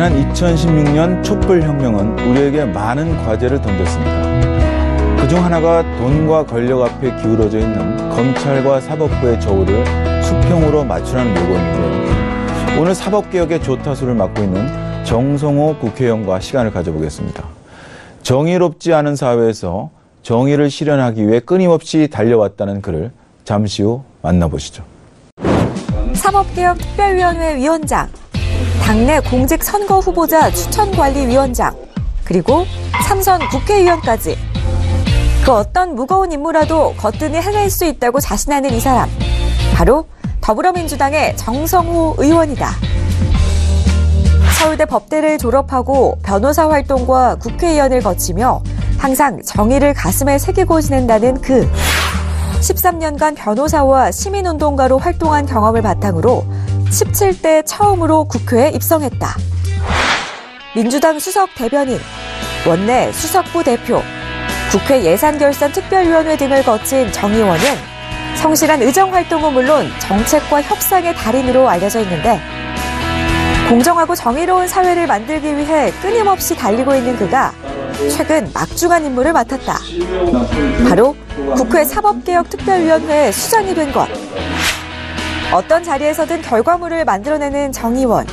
지난 2016년 촛불혁명은 우리에게 많은 과제를 던졌습니다. 그중 하나가 돈과 권력 앞에 기울어져 있는 검찰과 사법부의 저울을 수평으로 맞추라는 요구인데요. 오늘 사법개혁의 조타수를 맡고 있는 정성호 국회의원과 시간을 가져보겠습니다. 정의롭지 않은 사회에서 정의를 실현하기 위해 끊임없이 달려왔다는 그를 잠시 후 만나보시죠. 사법개혁특별위원회 위원장, 당내 공직 선거 후보자 추천관리위원장, 그리고 삼선 국회의원까지 그 어떤 무거운 임무라도 거뜬히 해낼 수 있다고 자신하는 이 사람, 바로 더불어민주당의 정성호 의원이다. 서울대 법대를 졸업하고 변호사 활동과 국회의원을 거치며 항상 정의를 가슴에 새기고 지낸다는 그 13년간 변호사와 시민운동가로 활동한 경험을 바탕으로 17대 처음으로 국회에 입성했다. 민주당 수석 대변인, 원내 수석부 대표, 국회 예산결산특별위원회 등을 거친 정 의원은 성실한 의정활동은 물론 정책과 협상의 달인으로 알려져 있는데, 공정하고 정의로운 사회를 만들기 위해 끊임없이 달리고 있는 그가 최근 막중한 임무를 맡았다. 바로 국회 사법개혁특별위원회 수장이 된 것. 어떤 자리에서든 결과물을 만들어내는 정 의원.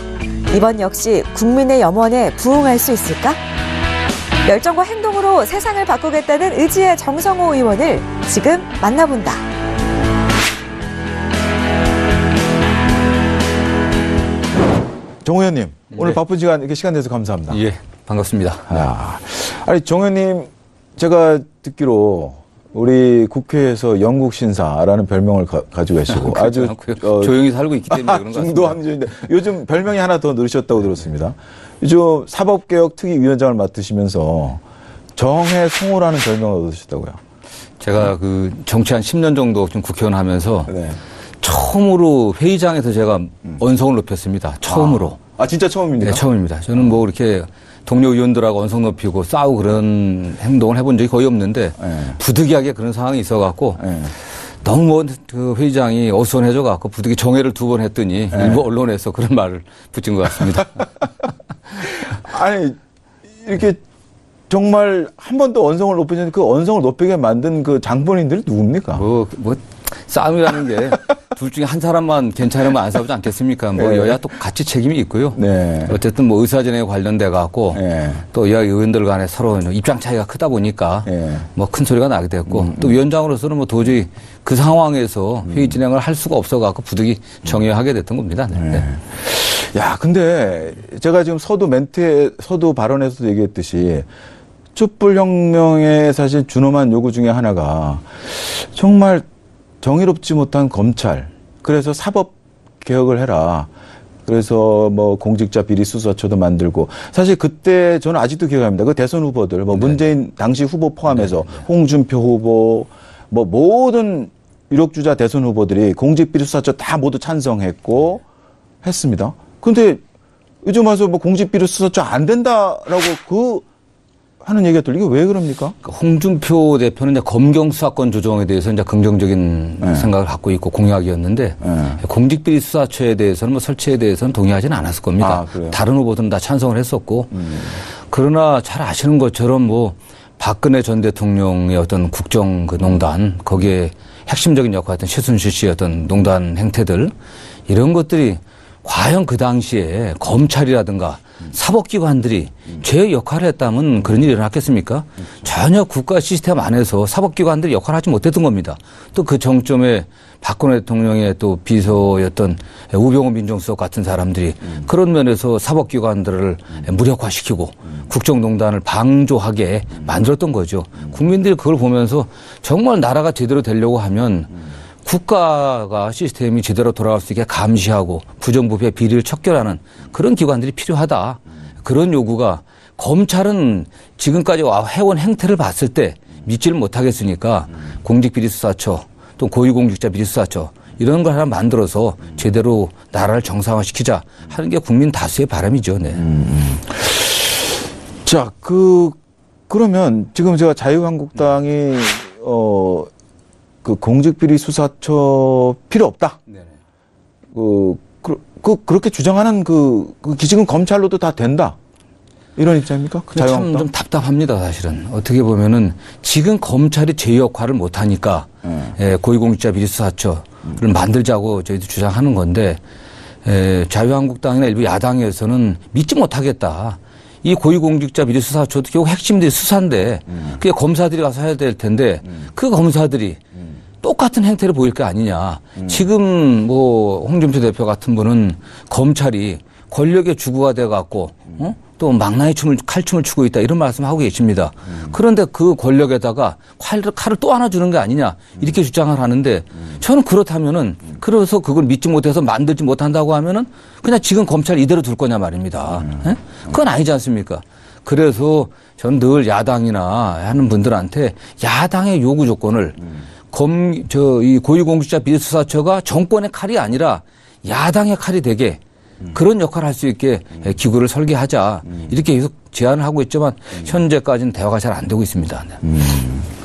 이번 역시 국민의 염원에 부응할 수 있을까? 열정과 행동으로 세상을 바꾸겠다는 의지의 정성호 의원을 지금 만나본다. 정 의원님, 오늘 바쁜 시간, 이렇게 시간 내서 감사합니다. 예, 반갑습니다. 아니, 정 의원님, 제가 듣기로 우리 국회에서 영국 신사라는 별명을 가지고 계시고 아주 조용히 살고 있기 때문에 그런 것 같습니다. 중도 합리적인데 요즘 별명이 하나 더 늘으셨다고 들었습니다. 요즘 사법개혁 특위위원장을 맡으시면서 정해 송호라는 별명을 얻으셨다고요. 제가 그 정치 한 10년 정도 좀 국회의원 하면서 처음으로 회의장에서 제가 언성을 높였습니다. 처음으로. 진짜 처음입니까? 네, 처음입니다. 저는 뭐 이렇게 동료 의원들하고 언성 높이고 싸우고 그런 행동을 해본 적이 거의 없는데 부득이하게 그런 상황이 있어갖고 너무 뭐 그 회의장이 어수선해져갖고 부득이 정회를 2번 했더니 일부 언론에서 그런 말을 붙인 것 같습니다. 아니 이렇게 정말 한 번도 언성을 높이는 그 언성을 높이게 만든 그 장본인들이 누굽니까? 뭐 싸움이라는 게 둘 중에 한 사람만 괜찮으면 안 싸우지 않겠습니까? 뭐 여야 또 같이 책임이 있고요. 어쨌든 뭐 의사진행에 관련돼 갖고 또 여야 의원들 간에 서로 입장 차이가 크다 보니까 뭐 큰 소리가 나게 됐고 또 위원장으로서는 뭐 도저히 그 상황에서 회의 진행을 할 수가 없어 갖고 부득이 정회하게 됐던 겁니다. 야, 근데 제가 지금 서두 발언에서도 얘기했듯이 촛불혁명의 사실 준엄한 요구 중에 하나가 정말 정의롭지 못한 검찰, 그래서 사법 개혁을 해라. 그래서 뭐 공직자 비리 수사처도 만들고, 사실 그때 저는 아직도 기억합니다. 그 대선 후보들, 뭐 문재인 당시 후보 포함해서 홍준표 후보, 뭐 모든 유력주자 대선 후보들이 공직 비리 수사처 다 모두 찬성했고 했습니다. 근데 요즘 와서 뭐 공직 비리 수사처 안 된다라고 하는 얘기가 들리게 왜 그럽니까? 홍준표 대표는 이제 검경 수사권 조정에 대해서 이제 긍정적인 생각을 갖고 있고 공약이었는데 공직비리 수사처에 대해서는 뭐 설치에 대해서는 동의하지는 않았을 겁니다. 다른 후보들은 다 찬성을 했었고 그러나 잘 아시는 것처럼 뭐 박근혜 전 대통령의 어떤 국정 그 농단 거기에 핵심적인 역할했던 최순실 씨의 어떤 농단 행태들 이런 것들이 과연 그 당시에 검찰이라든가 사법기관들이 제 역할을 했다면 그런 일이 일어났겠습니까? 전혀 국가 시스템 안에서 사법기관들이 역할을 하지 못했던 겁니다. 또 그 정점에 박근혜 대통령의 또 비서였던 우병우 민정수석 같은 사람들이 그런 면에서 사법기관들을 무력화시키고 국정농단을 방조하게 만들었던 거죠. 국민들이 그걸 보면서 정말 나라가 제대로 되려고 하면 국가가 시스템이 제대로 돌아갈 수 있게 감시하고 부정부패 비리를 척결하는 그런 기관들이 필요하다. 그런 요구가 검찰은 지금까지 해온 행태를 봤을 때 믿지를 못하겠으니까 공직비리수사처 또 고위공직자비리수사처 이런 걸 하나 만들어서 제대로 나라를 정상화시키자 하는 게 국민 다수의 바람이죠. 자, 그러면 지금 제가 자유한국당이 그 공직비리 수사처 필요 없다. 그렇게 주장하는 그 지금 검찰로도 다 된다. 이런 입장입니까? 참 좀 답답합니다, 사실은. 어떻게 보면은 지금 검찰이 제 역할을 못하니까 고위공직자 비리수사처를 만들자고 저희도 주장하는 건데 자유한국당이나 일부 야당에서는 믿지 못하겠다. 이 고위공직자 비리수사처도 결국 핵심들이 수사인데 그게 검사들이 가서 해야 될 텐데 그 검사들이 똑같은 행태를 보일 게 아니냐. 지금 뭐 홍준표 대표 같은 분은 검찰이 권력의 주구가 돼 갖고 또 망나니 칼춤을 추고 있다 이런 말씀을 하고 계십니다. 그런데 그 권력에다가 칼을 또 하나 주는 게 아니냐 이렇게 주장을 하는데 저는 그렇다면은 그래서 그걸 믿지 못해서 만들지 못한다고 하면은 그냥 지금 검찰 이대로 둘 거냐 말입니다. 그건 아니지 않습니까? 그래서 저는 늘 야당이나 하는 분들한테 야당의 요구 조건을 이 고위공직자 비리수사처가 정권의 칼이 아니라 야당의 칼이 되게 그런 역할을 할 수 있게 기구를 설계하자 이렇게 계속 제안을 하고 있지만 현재까지는 대화가 잘 안 되고 있습니다.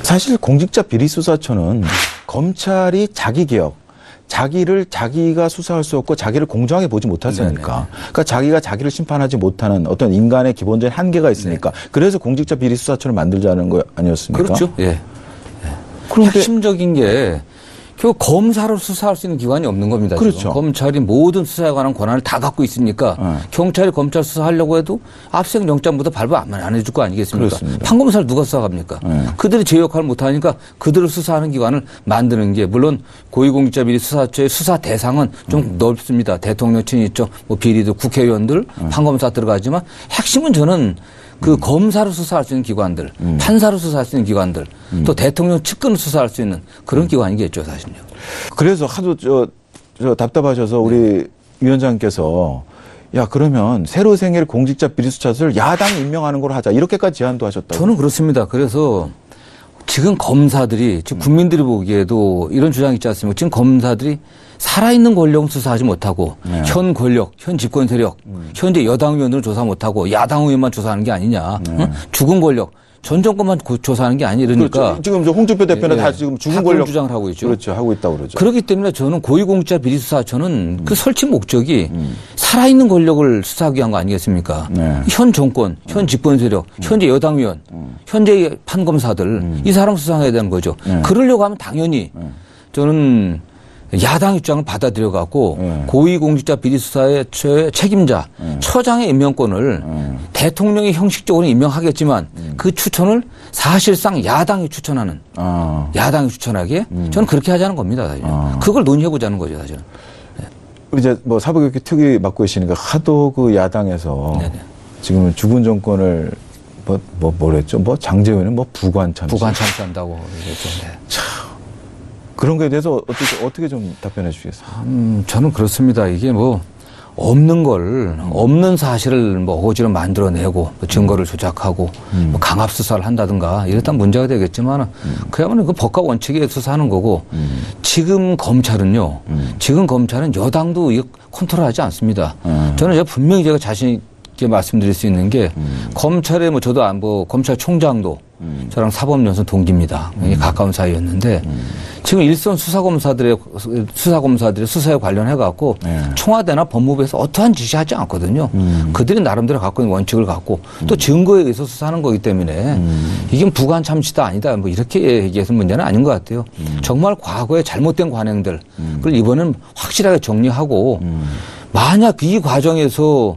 사실 공직자 비리수사처는 검찰이 자기개혁, 자기가 수사할 수 없고 자기를 공정하게 보지 못하니까 그러니까 자기가 자기를 심판하지 못하는 어떤 인간의 기본적인 한계가 있으니까 그래서 공직자 비리수사처를 만들자는 거 아니었습니까? 그렇죠. 예. 그런데 핵심적인 게 결국 검사로 수사할 수 있는 기관이 없는 겁니다. 그렇죠. 지금. 검찰이 모든 수사에 관한 권한을 다 갖고 있으니까 경찰이 검찰 수사하려고 해도 압수수색 영장보다 발부 안 해줄 거 아니겠습니까? 그렇습니다. 판검사를 누가 수사합니까? 그들이 제 역할을 못하니까 그들을 수사하는 기관을 만드는 게 물론 고위공직자 비리수사처의 수사 대상은 좀 넓습니다. 대통령 친인척, 뭐 비리들, 국회의원들, 판검사 들어가지만 핵심은 저는 그 검사로 수사할 수 있는 기관들, 판사로 수사할 수 있는 기관들, 또 대통령 측근을 수사할 수 있는 그런 기관이겠죠, 사실요. 그래서 하도 저 답답하셔서 우리 위원장께서 야 그러면 새로 생길 공직자 비리수사를 야당이 임명하는 걸로 하자 이렇게까지 제안도 하셨다고. 저는 그렇습니다. 그래서 지금 검사들이 지금 국민들이 보기에도 이런 주장이 있지 않습니까? 지금 검사들이 살아있는 권력은 수사하지 못하고 현 권력, 현 집권 세력, 현재 여당 의원들을 조사 못하고 야당 의원만 조사하는 게 아니냐. 죽은 권력, 전 정권만 조사하는 게 아니 이러니까. 그렇죠. 지금 홍준표 대표는 다 지금 죽은 권력 주장을 하고 있죠. 그렇죠. 하고 있다고 그러죠. 그렇기 때문에 저는 고위공직자 비리수사처는 그 설치 목적이 살아있는 권력을 수사하기 위한 거 아니겠습니까? 현 정권, 현 집권 세력, 현재 여당 의원, 현재 판검사들 이 사람 수사해야 되는 거죠. 그러려고 하면 당연히 저는 야당 입장을 받아들여 갖고 고위공직자 비리수사의 책임자 처장의 임명권을 대통령이 형식적으로 임명하겠지만 그 추천을 사실상 야당이 추천하는 야당이 추천하기에 저는 그렇게 하자는 겁니다. 사실. 그걸 논의해 보자는 거죠. 사실. 이제 뭐 사법개혁 특위 맡고 계시니까 하도 그 야당에서 지금 죽은 정권을 뭐랬죠? 뭐 장제원은 뭐 부관참시한다고 그랬죠. 네. 그런 거에 대해서 어떻게 좀 답변해 주시겠어요? 저는 그렇습니다. 이게 뭐 없는 사실을 뭐 어거지로 만들어내고 뭐 증거를 조작하고 뭐 강압 수사를 한다든가 이랬다면 문제가 되겠지만 그야말로 그 법과 원칙에 수사하는 거고 지금 검찰은 여당도 이거 컨트롤하지 않습니다. 저는 분명히 제가 자신 있게 말씀드릴 수 있는 게 검찰에 뭐 저도 검찰총장도 저랑 사법연수원 동기입니다. 가까운 사이였는데 지금 일선 수사검사들의 수사에 관련해 갖고 청와대나 법무부에서 어떠한 지시하지 않거든요. 그들이 나름대로 갖고 있는 원칙을 갖고 또 증거에 의해서 수사하는 거기 때문에 이게 부관 참시다 아니다 뭐 이렇게 얘기해서 문제는 아닌 것 같아요. 정말 과거에 잘못된 관행들 그걸 이번엔 확실하게 정리하고 만약 이 과정에서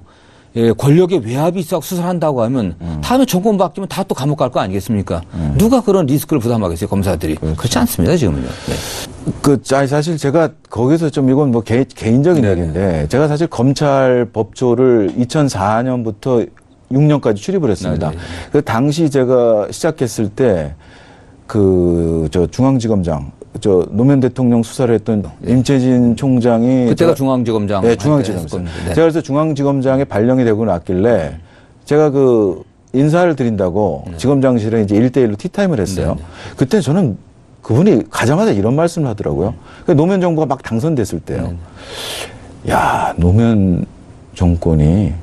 권력의 외압이 있어 수사를 한다고 하면 다음에 정권 바뀌면 다 또 감옥 갈 거 아니겠습니까? 누가 그런 리스크를 부담하겠어요, 검사들이. 그렇지 않습니다, 지금은요. 네. 사실 제가 거기서 좀 이건 뭐 개인적인 얘기인데 제가 사실 검찰 법조를 2004년부터 6년까지 출입을 했습니다. 그 당시 제가 시작했을 때 중앙지검장 노무현 대통령 수사를 했던 임채진 총장이 그때가 중앙지검장. 네, 중앙지검장. 네. 제가 그래서 중앙지검장에 발령이 되고 났길래 제가 인사를 드린다고 지검장실에 이제 1대1로 티타임을 했어요. 그때 저는 그분이 가자마자 이런 말씀을 하더라고요. 노무현 정부가 막 당선됐을 때요. 야, 노무현 정권이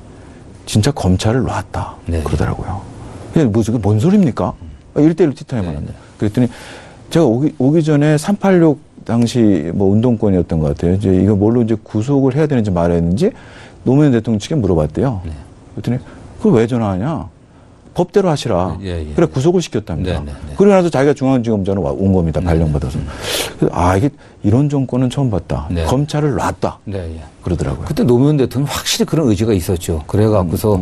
진짜 검찰을 놨다. 그러더라고요. 저게 뭔 소리입니까? 1대1로 티타임을 한다. 그랬더니 제가 오기 전에 386 당시 뭐 운동권이었던 것 같아요. 이제 이거 뭘로 이제 구속을 해야 되는지 말아야 되는지 노무현 대통령 측에 물어봤대요. 네. 그랬더니 그걸 왜 전화하냐? 법대로 하시라. 그래 구속을 시켰답니다. 그러고 나서 자기가 중앙지검장으로 온 겁니다. 발령받아서. 그래서 이게 이런 정권은 처음 봤다. 검찰을 놨다. 그러더라고요. 그때 노무현 대통령 확실히 그런 의지가 있었죠. 그래갖고서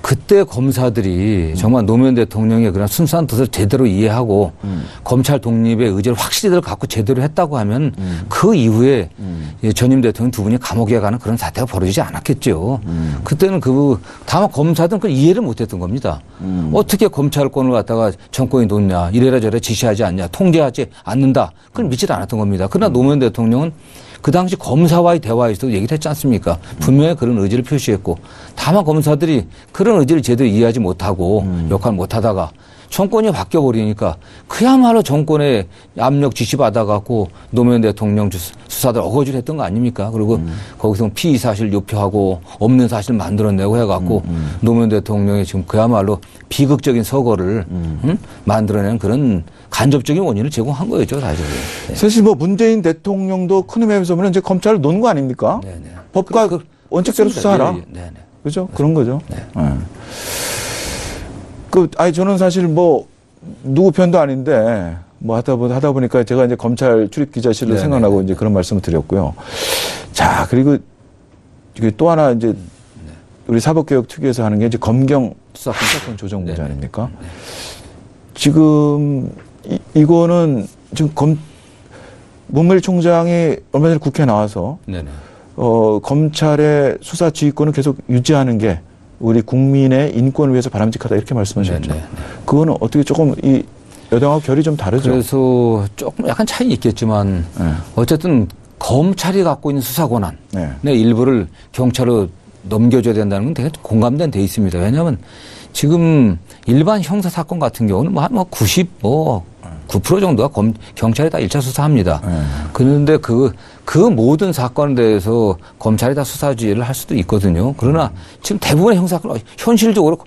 그때 검사들이 정말 노무현 대통령의 그런 순수한 뜻을 제대로 이해하고 검찰 독립의 의지를 확실히들 갖고 제대로 했다고 하면 그 이후에 전임 대통령 두 분이 감옥에 가는 그런 사태가 벌어지지 않았겠죠. 그때는 다만 검사들은 그걸 이해를 못했던 겁니다. 어떻게 검찰권을 갖다가 정권이 놓냐, 이래라 저래라 지시하지 않냐, 통제하지 않는다. 그걸 믿지 않았던 겁니다. 그러나 노무현 대통령은 그 당시 검사와의 대화에서도 얘기를 했지 않습니까? 분명히 그런 의지를 표시했고 다만 검사들이 그런 의지를 제대로 이해하지 못하고 역할을 못하다가 정권이 바뀌어버리니까 그야말로 정권의 압력 지시받아갖고 노무현 대통령 수사들 어거지를 했던 거 아닙니까? 그리고 거기서 피의 사실 유표하고 없는 사실 만들어내고 해갖고 노무현 대통령이 지금 그야말로 비극적인 서거를 만들어내는 그런 간접적인 원인을 제공한 거였죠, 사실은. 네. 사실 뭐 문재인 대통령도 큰 의미에서 보면 이제 검찰을 놓은 거 아닙니까? 네네. 법과 원칙대로 수사하라. 네네. 그죠? 그런 거죠. 네. 저는 사실 뭐 누구 편도 아닌데 뭐 하다 보니까 제가 이제 검찰 출입 기자실로 생각나고 이제 그런 말씀을 드렸고요. 자, 그리고 또 하나 이제 우리 사법개혁 특위에서 하는 게 이제 검경 수사권 조정 문제 아닙니까? 지금 이거는 지금 문무일 총장이 얼마 전에 국회에 나와서 검찰의 수사 지휘권을 계속 유지하는 게 우리 국민의 인권을 위해서 바람직하다 이렇게 말씀하셨죠. 그거는 어떻게 조금 이 여당하고 결이 좀 다르죠. 그래서 조금 약간 차이 있겠지만 어쨌든 검찰이 갖고 있는 수사 권한의 일부를 경찰로 넘겨줘야 된다는 건 되게 공감된 데 있습니다. 왜냐하면 지금 일반 형사 사건 같은 경우는 한 9% 정도가 경찰이 다 1차 수사합니다. 그런데 그 모든 사건에 대해서 검찰이 다 수사지휘를 할 수도 있거든요. 그러나 지금 대부분의 형사사건 현실적으로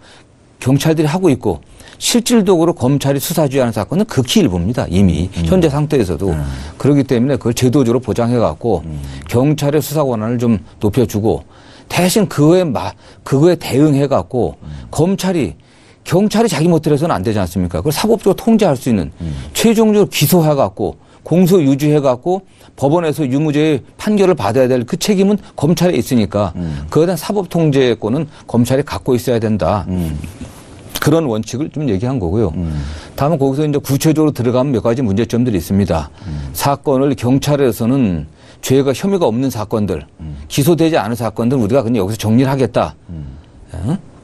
경찰들이 하고 있고 실질적으로 검찰이 수사지휘하는 사건은 극히 일부입니다. 이미 현재 상태에서도. 그렇기 때문에 그걸 제도적으로 보장해갖고 경찰의 수사 권한을 좀 높여주고 대신 그거에 대응해갖고 경찰이 자기 멋대로 해서는 안 되지 않습니까? 그걸 사법적으로 통제할 수 있는 최종적으로 기소해갖고 공소 유지해갖고 법원에서 유무죄의 판결을 받아야 될 그 책임은 검찰에 있으니까 그에 대한 사법 통제권은 검찰이 갖고 있어야 된다. 그런 원칙을 좀 얘기한 거고요. 다만 거기서 이제 구체적으로 들어가면 몇 가지 문제점들이 있습니다. 사건을 경찰에서는 혐의가 없는 사건들, 기소되지 않은 사건들 우리가 그냥 여기서 정리를 하겠다.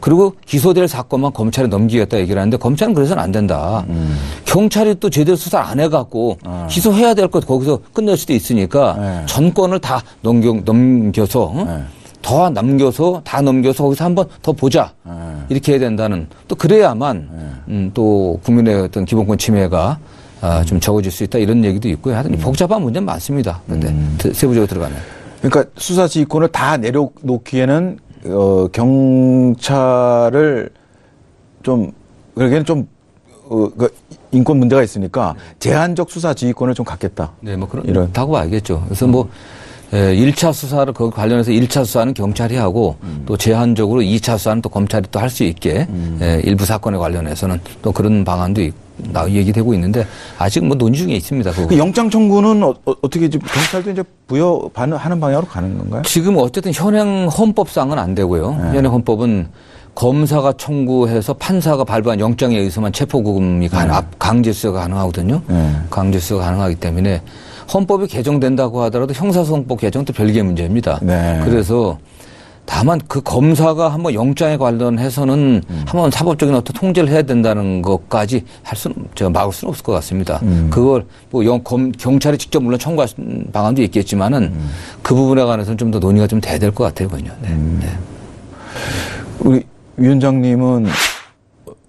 그리고 기소될 사건만 검찰에 넘기겠다 얘기를 하는데 검찰은 그래서는 안 된다. 경찰이 또 제대로 수사를 안 해갖고 기소해야 될 것 거기서 끝낼 수도 있으니까 전권을 다 넘겨서 다 넘겨서 거기서 한번 더 보자. 이렇게 해야 된다는 또 그래야만 또 국민의 어떤 기본권 침해가 좀 적어질 수 있다 이런 얘기도 있고요. 하여튼 복잡한 문제는 많습니다. 근데 세부적으로 들어가면. 그러니까 수사 지휘권을 다 내려놓기에는 경찰을 그러기에는 인권 문제가 있으니까 제한적 수사 지휘권을 좀 갖겠다. 네, 뭐 그렇다고 봐야겠죠. 그래서 1차 수사를 그 관련해서 1차 수사는 경찰이 하고 또 제한적으로 2차 수사는 또 검찰이 또 할 수 있게 일부 사건에 관련해서는 또 그런 방안도 얘기되고 있는데 아직 논의 중에 있습니다. 그 영장 청구는 어떻게 경찰도 이제 부여하는 방향으로 가는 건가요? 지금 어쨌든 현행 헌법상은 안 되고요. 현행 헌법은 검사가 청구해서 판사가 발부한 영장에 의해서만 체포구금이 강제 수사가 가능하거든요. 강제 수사가 가능하기 때문에 헌법이 개정된다고 하더라도 형사소송법 개정도 별개의 문제입니다. 그래서 다만 그 검사가 한번 영장에 관련해서는 한번 사법적인 어떤 통제를 해야 된다는 것까지 막을 수는 없을 것 같습니다. 그걸 경찰이 직접 물론 청구할 방안도 있겠지만은 그 부분에 관해서는 좀 더 논의가 좀 돼야 될 것 같아요, 그건요. 우리 위원장님은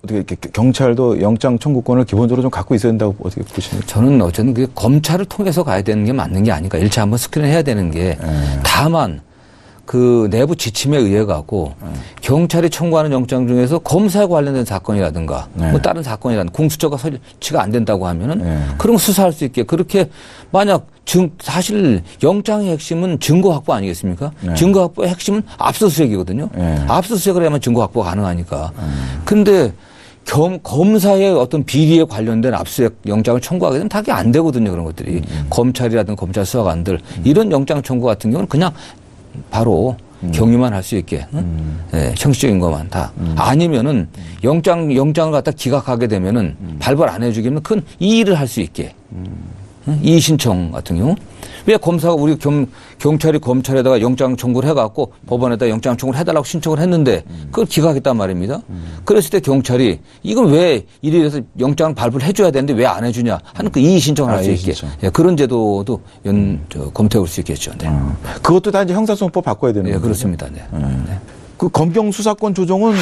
어떻게 경찰도 영장 청구권을 기본적으로 좀 갖고 있어야 된다고 어떻게 보십니까? 저는 어쨌든 그게 검찰을 통해서 가야 되는 게 맞는 게 아닌가. 1차 한번 스크린 해야 되는 게 다만 그 내부 지침에 의해 갖고 경찰이 청구하는 영장 중에서 검사에 관련된 사건이라든가 뭐 다른 사건이라든가 공수처가 설치가 안 된다고 하면은 그런 거 수사할 수 있게 그렇게 만약 사실 영장의 핵심은 증거 확보 아니겠습니까? 증거 확보의 핵심은 압수수색이거든요. 압수수색을 하면 증거 확보가 가능하니까. 근데 검사의 어떤 비리에 관련된 압수수색 영장을 청구하게 되면 다 그게 안 되거든요. 그런 것들이. 검찰이라든가 검찰 수사관들 이런 영장 청구 같은 경우는 그냥 바로 경위만 할 수 있게 네, 형식적인 것만 다 아니면은 영장을 갖다 기각하게 되면은 발부 안 해주기면 큰 이의를 할 수 있게 이의 신청 같은 경우 왜 검사가 우리 경찰이 검찰에다가 영장 청구를 해갖고 법원에다 영장 청구를 해달라고 신청을 했는데 그걸 기각했단 말입니다. 그랬을 때 경찰이 이건 왜 이래서 영장을 발부를 해줘야 되는데 왜 안 해주냐 하는 그 이의 신청을 할 수 있게 예, 그런 제도도 검토해 볼 수 있겠죠. 네. 그것도 다 이제 형사소송법 바꿔야 되는 거죠. 네, 그렇습니다. 네. 네. 그 검경 수사권 조정은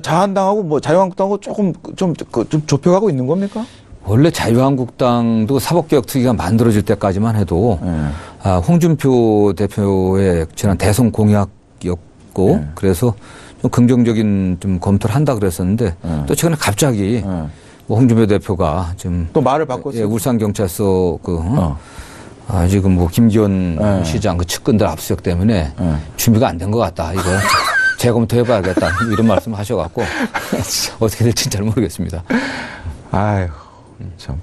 자한당하고 뭐 자유한국당하고 조금 좀 좁혀가고 있는 겁니까? 원래 자유한국당도 사법개혁특위가 만들어질 때까지만 해도 홍준표 대표의 지난 대선 공약이었고 그래서 좀 긍정적인 좀 검토를 한다 그랬었는데 또 최근에 갑자기 뭐 홍준표 대표가 지금 또 말을 바꿨어요. 예, 울산경찰서 지금 뭐 김기현 시장 그 측근들 압수수색 때문에 준비가 안 된 것 같다. 이거 재검토해봐야겠다. 이런 말씀 하셔갖고 어떻게 될지 잘 모르겠습니다. 아유. 참.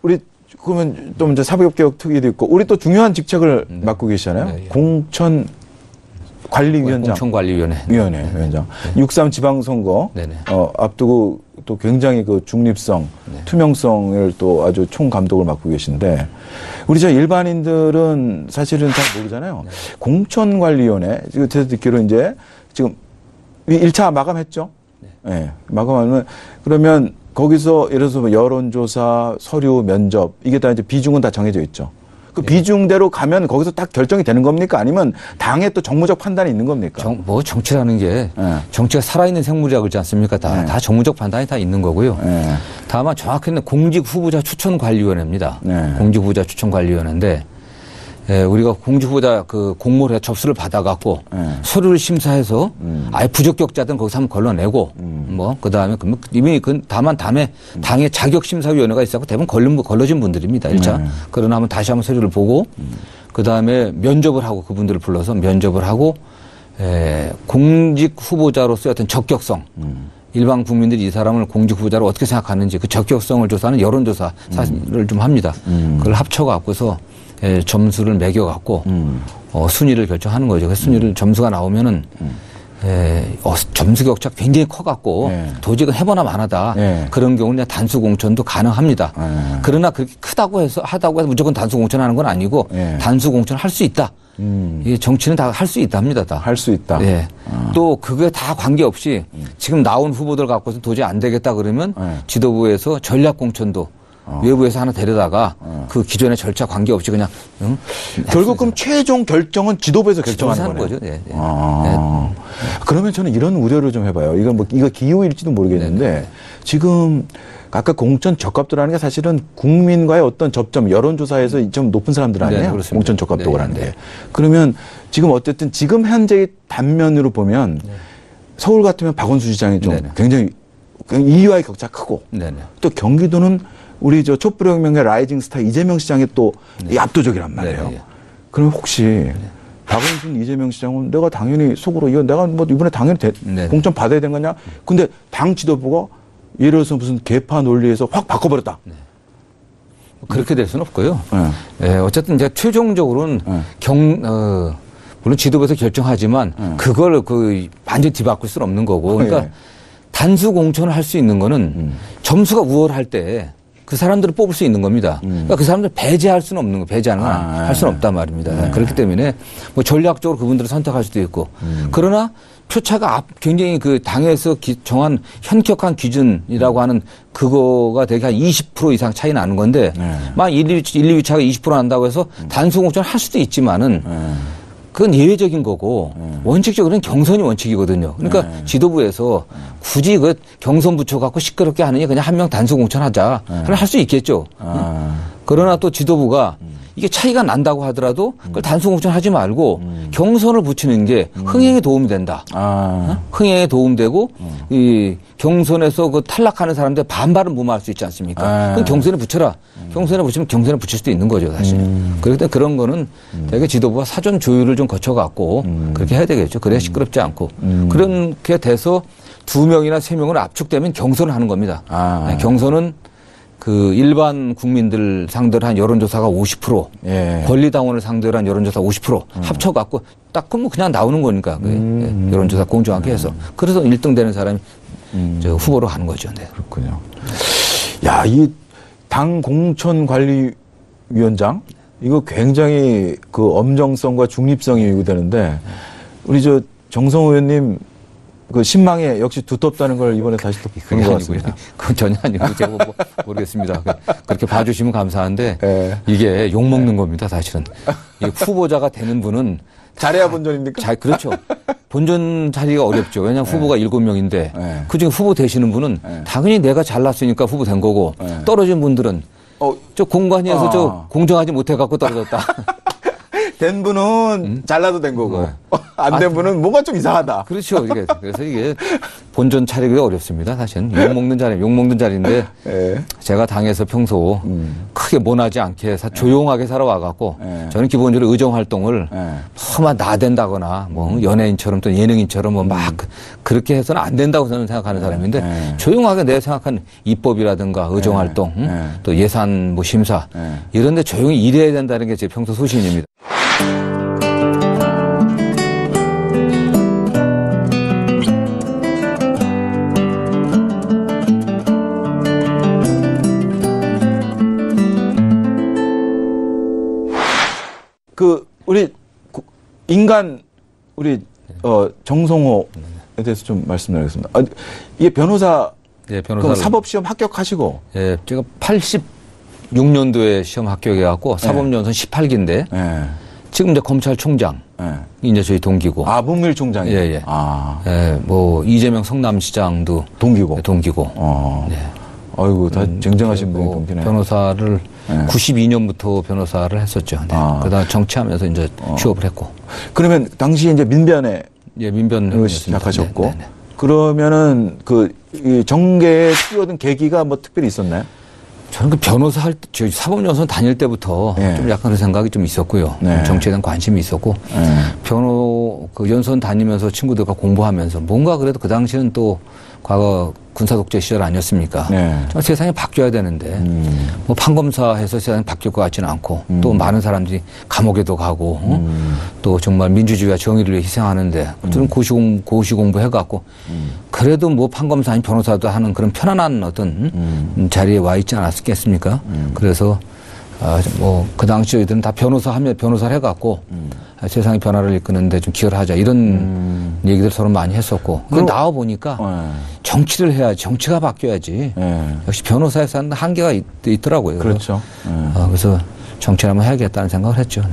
우리, 그러면 또 이제 사법개혁 특위도 있고, 우리 또 중요한 직책을 맡고 계시잖아요. 네, 예. 공천관리위원장. 공천관리위원회. 위원장. 6.3 지방선거. 네네. 앞두고 또 굉장히 그 중립성, 투명성을 또 아주 총감독을 맡고 계신데, 우리 저 일반인들은 사실은 잘 모르잖아요. 공천관리위원회, 제가 듣기로 이제 지금 1차 마감했죠? 네. 마감하면, 그러면 거기서 예를 들어서 뭐 여론조사, 서류, 면접 이게 다 이제 비중은 다 정해져 있죠. 그 비중대로 가면 거기서 딱 결정이 되는 겁니까? 아니면 당의 또 정무적 판단이 있는 겁니까? 정치라는 게 정치가 살아있는 생물이라고 그러지 않습니까? 다 정무적 판단이 다 있는 거고요. 다만 정확히는 공직후보자 추천관리위원회입니다. 공직후보자 추천관리위원회인데 우리가 공직후보자 그 공모를 접수를 받아갖고 서류를 심사해서 아예 부적격자든 거기서 한번 걸러내고 그 다음에 이미 다만 당의 자격심사위원회가 있었고 대부분 걸러진 분들입니다. 1차. 그러나 한번 다시 한번 서류를 보고 그 다음에 면접을 하고 그분들을 불러서 면접을 하고 공직후보자로서의 어떤 적격성 일반 국민들이 이 사람을 공직후보자로 어떻게 생각하는지 그 적격성을 조사하는 여론조사를 좀 합니다. 그걸 합쳐갖고서 점수를 매겨갖고 순위를 결정하는 거죠. 그 순위를 점수가 나오면은 점수 격차가 굉장히 커갖고 도저히 해보나 마나다. 그런 경우는 단수 공천도 가능합니다. 그러나 그렇게 크다고 해서 무조건 단수 공천하는 건 아니고 단수 공천을 할 수 있다. 이 정치는 다 할 수 있답니다. 다 할 수 있다. 또 그게 다 관계없이 지금 나온 후보들 갖고서 도저히 안 되겠다 그러면 지도부에서 전략 공천도 외부에서 하나 데려다가 그 기존의 절차 관계없이 그냥 결국 그럼 최종 결정은 지도부에서 결정하는 거죠. 그러면 저는 이런 우려를 좀 해봐요. 이거 기호일지도 모르겠는데 지금 아까 공천 적합도라는 게 사실은 국민과의 어떤 접점, 여론조사에서 좀 높은 사람들 아니에요? 공천 적합도가 라는 게. 그러면 지금 어쨌든 지금 현재의 단면으로 보면 서울 같으면 박원순 시장이 좀 굉장히 2위와의 격차 크고 또 경기도는 우리 저 촛불혁명의 라이징 스타 이재명 시장이 또 압도적이란 말이에요. 그러면 혹시 박원순 이재명 시장은 내가 당연히 속으로 내가 뭐 이번에 당연히 공천 받아야 되는 거냐? 근데 당 지도부가 예를 들어서 무슨 개파 논리에서 확 바꿔버렸다. 그렇게 될 수는 없고요. 어쨌든 이제 최종적으로는 물론 지도부에서 결정하지만 그걸 완전히 뒤바꿀 수는 없는 거고. 그러니까 단수 공천을 할 수 있는 거는 점수가 우월할 때 그 사람들을 뽑을 수 있는 겁니다. 그러니까 그 사람들 배제할 수는 없는 거, 배제하는 건 할 수는 없단 말입니다. 그렇기 때문에 뭐 전략적으로 그분들을 선택할 수도 있고. 그러나 표차가 굉장히 그 당에서 정한 현격한 기준이라고 하는 그거가 되게 한 20% 이상 차이 나는 건데 막 1, 2위 차가 20% 난다고 해서 단수 공천을 할 수도 있지만은 그건 예외적인 거고 원칙적으로는 경선이 원칙이거든요. 그러니까 지도부에서 굳이 그 경선 붙여갖고 시끄럽게 하느니 그냥 한 명 단수 공천하자. 그럼 할 수 있겠죠. 그러나 또 지도부가 이게 차이가 난다고 하더라도 그걸 단순 공천하지 말고 경선을 붙이는 게 흥행에 도움이 된다. 흥행에 도움되고 이 경선에서 그 탈락하는 사람들 반발은 무마할 수 있지 않습니까? 그럼 경선에 붙여라. 경선에 붙이면 경선에 붙일 수도 있는 거죠, 사실. 그럴 때 그런 거는 되게 지도부가 사전 조율을 좀 거쳐갖고 그렇게 해야 되겠죠. 그래야 시끄럽지 않고. 그렇게 돼서 2명이나 3명으로 압축되면 경선을 하는 겁니다. 경선은 그 일반 국민들 상대로 한 여론조사가 50%, 예. 권리당원을 상대로 한 여론조사 50% 합쳐갖고 딱 그러면 그냥 나오는 거니까 여론조사 공정하게 해서 그래서 1등 되는 사람이 저 후보로 가는 거죠. 네. 그렇군요. 야, 이 당 공천관리위원장 이거 굉장히 그 엄정성과 중립성이 요구되는데 우리 저 정성호 의원님 그 신망에 역시 두텁다는 걸 이번에 다시 또 그게 아니고요. 그건 전혀 아니고 제가 뭐 모르겠습니다. 그렇게 봐주시면 감사한데 네. 이게 욕먹는 겁니다. 사실은. 이 후보자가 되는 분은 잘해야 본전입니까? 그렇죠. 본전 자리가 어렵죠. 왜냐하면 후보가 7명인데 그중에 후보 되시는 분은 당연히 내가 잘났으니까 후보 된 거고 떨어진 분들은 저 공관위에서 저 공정하지 못해갖고 떨어졌다. 된 분은 잘라도 된 거고 안 된 분은 뭔가 좀 이상하다. 그렇죠. 그래서 이게 본전 차리기가 어렵습니다. 사실은 욕먹는 자리인데 제가 당에서 평소 크게 모나지 않게 조용하게 살아와갖고 저는 기본적으로 의정 활동을 너무 나댄다거나 뭐 연예인처럼 또 예능인처럼 뭐 막 그렇게 해서는 안 된다고 저는 생각하는 사람인데 조용하게 내가 생각하는 입법이라든가 의정 활동 또 예산 뭐 심사 이런 데 조용히 일해야 된다는 게 제 평소 소신입니다. 그 우리 인간 우리 정성호에 대해서 좀 말씀드리겠습니다. 이게 변호사 네, 변호사 사법 시험 합격하시고 예, 제가 86년도에 시험 합격해갖고 사법연수원 18기인데 지금 이제 검찰총장 이제 저희 동기고 문밀 총장이 예. 뭐 이재명 성남시장도 동기고 네. 아이고 다 쟁쟁하신 분이 동기네. 변호사를 92년부터 변호사를 했었죠. 네. 그다음 정치하면서 이제 취업을 했고. 그러면 당시 이제 민변에 민변을 시작하셨고. 네. 그러면은 이 정계에 뛰어든 계기가 뭐 특별히 있었나요? 저는 그 변호사 할 때, 저희 사법연수원 다닐 때부터 좀 약간 그런 생각이 좀 있었고요. 정치에 대한 관심이 있었고, 그 연수원 다니면서 친구들과 공부하면서 뭔가 그래도 그 당시는 또 과거 군사독재 시절 아니었습니까? 세상이 바뀌어야 되는데, 뭐 판검사해서 세상이 바뀔 것 같지는 않고, 또 많은 사람들이 감옥에도 가고, 또 정말 민주주의와 정의를 위해 희생하는데, 저는 고시 공부해갖고, 그래도 뭐 판검사 아닌 변호사도 하는 그런 편안한 어떤 자리에 와 있지 않았겠습니까? 그래서, 뭐, 그 당시 저희들은 다 변호사를 해갖고, 세상의 변화를 이끄는데 좀 기여를 하자. 이런 얘기들 서로 많이 했었고. 근데 나와보니까 정치를 해야지. 정치가 바뀌어야지. 역시 변호사에서 하는 한계가 있더라고요. 그렇죠. 그래서 정치를 한번 해야겠다는 생각을 했죠.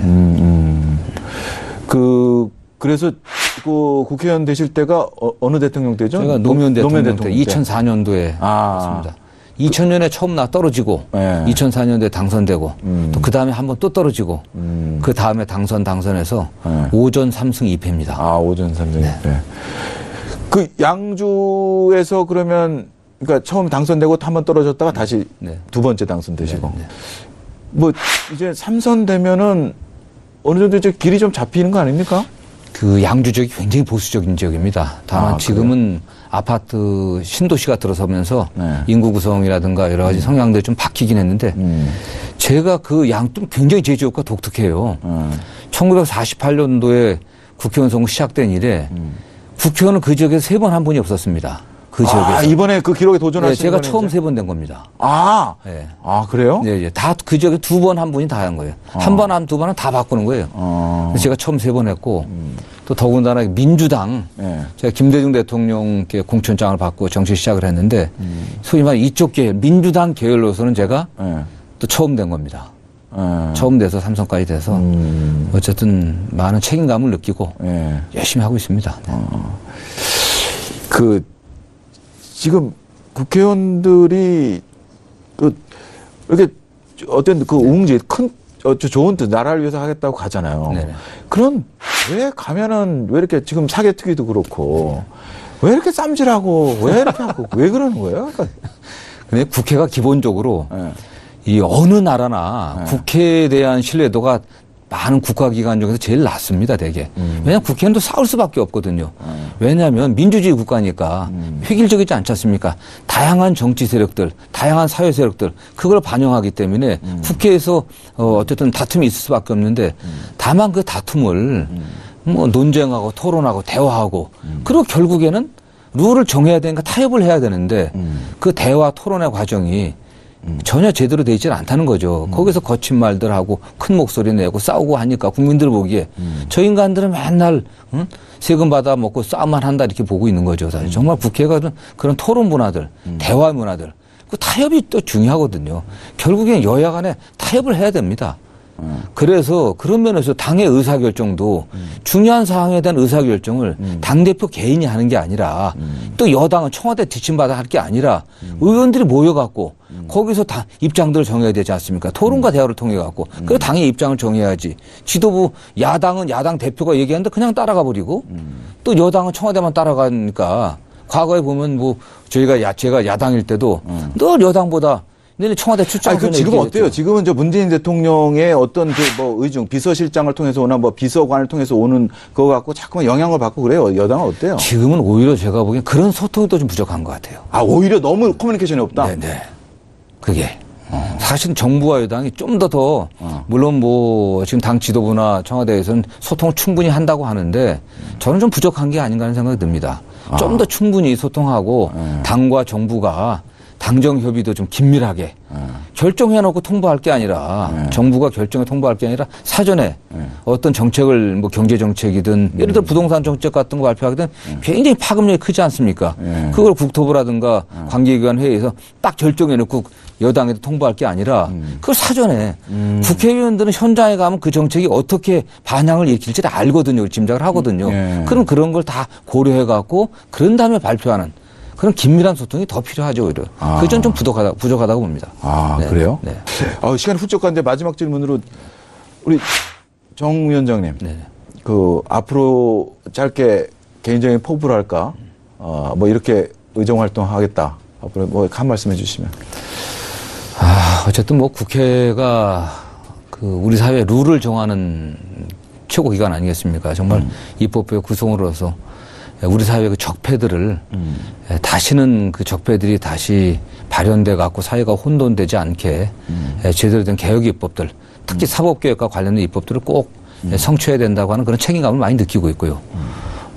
그래서 그 국회의원 되실 때가 어느 대통령 때죠? 제가 노무현 대통령 때 2004년도에 했습니다. 2000년에 처음 떨어지고 2004년도에 당선되고 또 그 다음에 한번 또 떨어지고 그 다음에 당선해서 5전 3승 2패입니다. 5전 3승 2패. 그 양주에서 그러면 그러니까 처음 당선되고 한번 떨어졌다가 다시 두 번째 당선되시고 뭐 이제 3선 되면은 어느 정도 이제 길이 좀 잡히는 거 아닙니까? 그 양주 지역이 굉장히 보수적인 지역입니다. 다만 지금은 아파트 신도시가 들어서면서 인구 구성이라든가 여러 가지 성향들이 좀 바뀌긴 했는데 제가 그 좀 굉장히 제 지역과 독특해요. 1948년도에 국회의원 선거 시작된 이래 국회의원은 그 지역에서 3번 한 분이 없었습니다. 그 지역에서. 이번에 그 기록에 도전하신 제가 처음 3번 된 겁니다. 그래요? 네, 다 그 지역에 2번 한 분이 다 한 거예요. 한 번, 2번은 다 바꾸는 거예요. 그래서 제가 처음 3번 했고, 또 더군다나 민주당, 제가 김대중 대통령께 공천장을 받고 정치 시작을 했는데, 소위 말해 이쪽 계열, 민주당 계열로서는 제가 또 처음 된 겁니다. 처음 돼서 삼선까지 돼서, 어쨌든 많은 책임감을 느끼고, 열심히 하고 있습니다. 지금 국회의원들이 이렇게 어떤 큰 좋은 뜻, 나라를 위해서 하겠다고 가잖아요. 네네. 그럼 왜 가면은 왜 이렇게 지금 사개특위도 그렇고 왜 이렇게 쌈질하고 왜 이렇게 하고 왜 그러는 거예요? 그러니까 근데 국회가 기본적으로 네. 이 어느 나라나 네. 국회에 대한 신뢰도가 많은 국가기관 중에서 제일 낮습니다, 되게. 왜냐하면 국회는 또 싸울 수밖에 없거든요. 왜냐하면 민주주의 국가니까 획일적이지 않지 않습니까? 다양한 정치 세력들, 다양한 사회 세력들, 그걸 반영하기 때문에 국회에서 어쨌든 다툼이 있을 수밖에 없는데 다만 그 다툼을 뭐 논쟁하고 토론하고 대화하고 그리고 결국에는 룰을 정해야 되니까 타협을 해야 되는데 그 대화 토론의 과정이 전혀 제대로 되어 있지는 않다는 거죠. 거기서 거친 말들 하고 큰 목소리 내고 싸우고 하니까 국민들 보기에 저 인간들은 맨날 세금 받아 먹고 싸움만 한다 이렇게 보고 있는 거죠. 사실 정말 국회가 그런 토론 문화들, 대화 문화들, 그 타협이 또 중요하거든요. 결국엔 여야 간에 타협을 해야 됩니다. 그래서 그런 면에서 당의 의사결정도 중요한 사항에 대한 의사결정을 당대표 개인이 하는 게 아니라 또 여당은 청와대 지침받아 할 게 아니라 의원들이 모여갖고 거기서 다 입장들을 정해야 되지 않습니까? 토론과 대화를 통해 갖고 그리고 당의 입장을 정해야지. 지도부 야당은 야당 대표가 얘기하는데 그냥 따라가 버리고 또 여당은 청와대만 따라가니까 과거에 보면 뭐 제가 야당일 때도 늘 여당보다 너네 청와대 출장. 그 지금 어때요? 지금은 저 문재인 대통령의 어떤 그 뭐 의중 비서실장을 통해서 오나 뭐 비서관을 통해서 오는 그거 갖고 자꾸만 영향을 받고 그래요. 여당은 어때요? 지금은 오히려 제가 보기엔 그런 소통이 또 좀 부족한 것 같아요. 아, 오히려 너무 커뮤니케이션이 없다? 네네. 그게. 사실 정부와 여당이 좀 더 물론 뭐 지금 당 지도부나 청와대에서는 소통을 충분히 한다고 하는데 저는 좀 부족한 게 아닌가 하는 생각이 듭니다. 좀 더 충분히 소통하고 당과 정부가 당정 협의도 좀 긴밀하게 결정해놓고 통보할 게 아니라 정부가 결정해 통보할 게 아니라 사전에 어떤 정책을 뭐 경제 정책이든 예를 들어 부동산 정책 같은 거 발표하거든 굉장히 파급력이 크지 않습니까? 그걸 국토부라든가 관계기관 회의에서 딱 결정해놓고 여당에도 통보할 게 아니라 그걸 사전에 국회의원들은 현장에 가면 그 정책이 어떻게 반향을 일으킬지를 알거든요. 짐작을 하거든요. 그럼 그런 걸 다 고려해갖고 그런 다음에 발표하는 그런 긴밀한 소통이 더 필요하죠, 오히려. 그게 좀 부족하다고 봅니다. 아, 네. 그래요? 네. 시간이 훌쩍 갔는데 마지막 질문으로 우리 정 위원장님. 네. 그 앞으로 짧게 개인적인 포부를 할까? 뭐 이렇게 의정 활동하겠다. 앞으로 뭐 한 말씀 해 주시면. 어쨌든 뭐 국회가 그 우리 사회 룰을 정하는 최고 기관 아니겠습니까? 정말 입법부의 구성으로서 우리 사회의 그 적폐들을 다시는 그 적폐들이 다시 발현돼 갖고 사회가 혼돈되지 않게 제대로 된 개혁 입법들, 특히 사법개혁과 관련된 입법들을 꼭 성취해야 된다고 하는 그런 책임감을 많이 느끼고 있고요.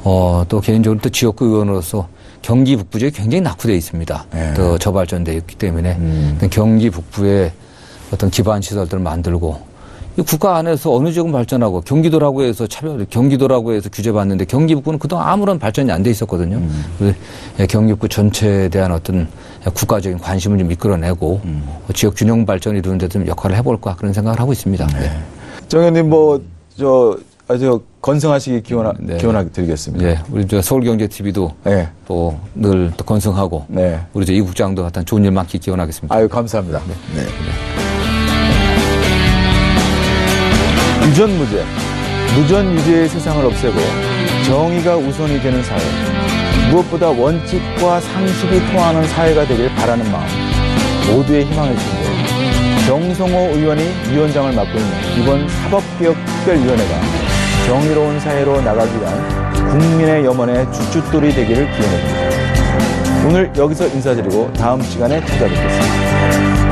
또 개인적으로 또 지역구 의원으로서 경기 북부 지역이 굉장히 낙후되어 있습니다. 또 저발전되어 있기 때문에 경기 북부에 어떤 기반 시설들을 만들고 이 국가 안에서 어느 지역은 발전하고 경기도라고 해서 경기도라고 해서 규제받는데 경기 북부는 그동안 아무런 발전이 안 돼 있었거든요. 그래서 경기 북부 전체에 대한 어떤 국가적인 관심을 좀 이끌어내고 지역 균형 발전을 이루는 데 좀 역할을 해볼까 그런 생각을 하고 있습니다. 네. 정 의원님 아주 건승하시기 기원하게 드리겠습니다. 네, 우리 서울경제TV도 네. 또 늘 또 건승하고 네. 우리 이 국장도 하여튼 좋은 일 많기 기원하겠습니다. 아유, 감사합니다. 네. 유전무죄, 무전유죄의 세상을 없애고 정의가 우선이 되는 사회, 무엇보다 원칙과 상식이 통하는 사회가 되길 바라는 마음, 모두의 희망일 텐데 정성호 의원이 위원장을 맡고 있는 이번 사법개혁특별위원회가 정의로운 사회로 나가기 위한 국민의 염원의 주춧돌이 되기를 기원해봅니다. 오늘 여기서 인사드리고 다음 시간에 찾아뵙겠습니다.